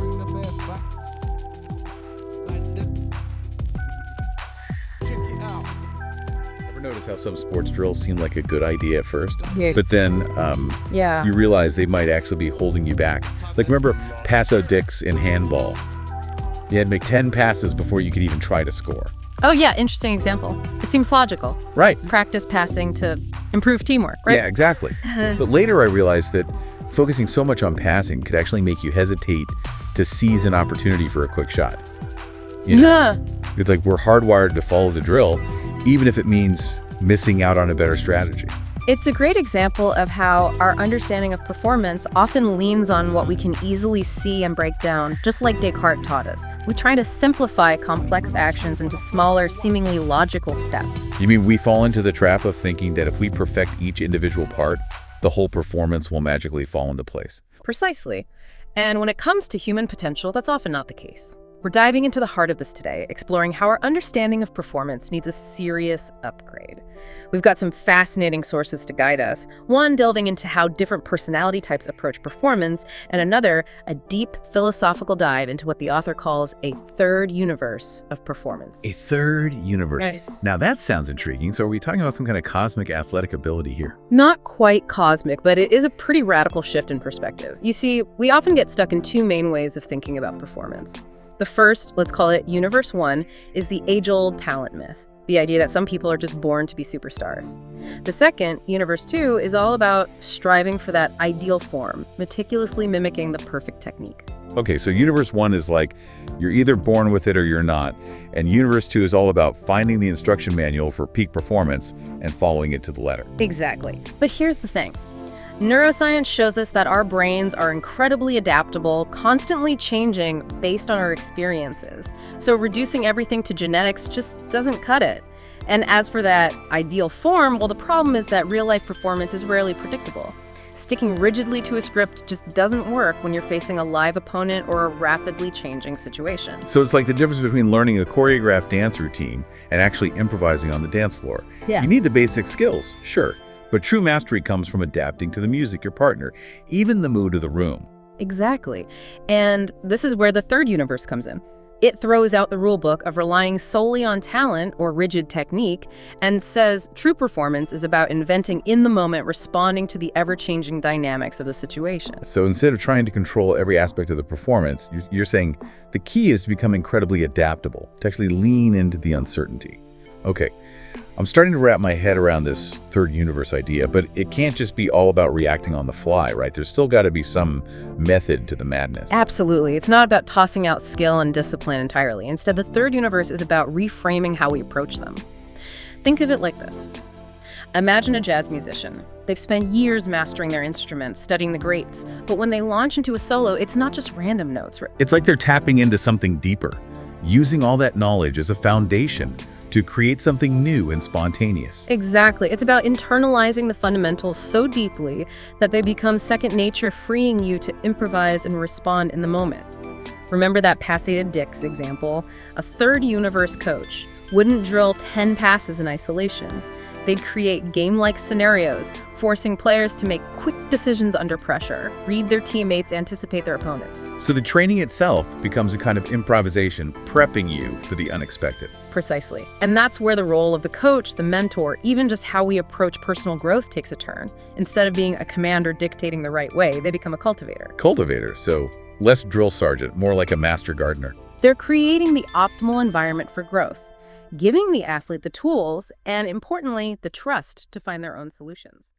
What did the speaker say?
bring the bare facts. Like that. Check it out. Ever notice how some sports drills seem like a good idea at first, Yeah. but then Yeah. you realize they might actually be holding you back? Like remember Paso Dix in handball? You had to make 10 passes before you could even try to score. Oh, yeah, interesting example. It seems logical. Right. Practice passing to improve teamwork, right? Yeah, exactly. But later I realized that focusing so much on passing could actually make you hesitate to seize an opportunity for a quick shot. You know? Yeah. It's like we're hardwired to follow the drill, even if it means missing out on a better strategy. It's a great example of how our understanding of performance often leans on what we can easily see and break down, just like Descartes taught us. We try to simplify complex actions into smaller, seemingly logical steps. You mean we fall into the trap of thinking that if we perfect each individual part, the whole performance will magically fall into place? Precisely. And when it comes to human potential, that's often not the case. We're diving into the heart of this today, exploring how our understanding of performance needs a serious upgrade. We've got some fascinating sources to guide us. One delving into how different personality types approach performance, and another, a deep philosophical dive into what the author calls a third universe of performance. A third universe. Yes. Now that sounds intriguing. So are we talking about some kind of cosmic athletic ability here? Not quite cosmic, but it is a pretty radical shift in perspective. You see, we often get stuck in two main ways of thinking about performance. The first, let's call it Universe 1, is the age-old talent myth, the idea that some people are just born to be superstars. The second, Universe 2, is all about striving for that ideal form, meticulously mimicking the perfect technique. Okay, so universe 1 is like you're either born with it or you're not. And universe 2 is all about finding the instruction manual for peak performance and following it to the letter. Exactly. But here's the thing. Neuroscience shows us that our brains are incredibly adaptable, constantly changing based on our experiences. So reducing everything to genetics just doesn't cut it. And as for that ideal form, well, the problem is that real-life performance is rarely predictable. Sticking rigidly to a script just doesn't work when you're facing a live opponent or a rapidly changing situation. So it's like the difference between learning a choreographed dance routine and actually improvising on the dance floor. Yeah. You need the basic skills, sure. But true mastery comes from adapting to the music, your partner, even the mood of the room. Exactly. And this is where the third universe comes in. It throws out the rule book of relying solely on talent or rigid technique and says true performance is about inventing in the moment, responding to the ever-changing dynamics of the situation. So instead of trying to control every aspect of the performance, you're saying the key is to become incredibly adaptable, to actually lean into the uncertainty. Okay. I'm starting to wrap my head around this third universe idea, but it can't just be all about reacting on the fly, right? There's still got to be some method to the madness. Absolutely. It's not about tossing out skill and discipline entirely. Instead, the third universe is about reframing how we approach them. Think of it like this. Imagine a jazz musician. They've spent years mastering their instruments, studying the greats, but when they launch into a solo, it's not just random notes. It's like they're tapping into something deeper, using all that knowledge as a foundation to create something new and spontaneous. Exactly. It's about internalizing the fundamentals so deeply that they become second nature, freeing you to improvise and respond in the moment. Remember that Paso Dix example? A third universe coach wouldn't drill 10 passes in isolation. They'd create game-like scenarios, forcing players to make quick decisions under pressure, read their teammates, anticipate their opponents. So the training itself becomes a kind of improvisation, prepping you for the unexpected. Precisely. And that's where the role of the coach, the mentor, even just how we approach personal growth takes a turn. Instead of being a commander dictating the right way, they become a cultivator. Cultivator, so less drill sergeant, more like a master gardener. They're creating the optimal environment for growth, giving the athlete the tools and, importantly, the trust to find their own solutions.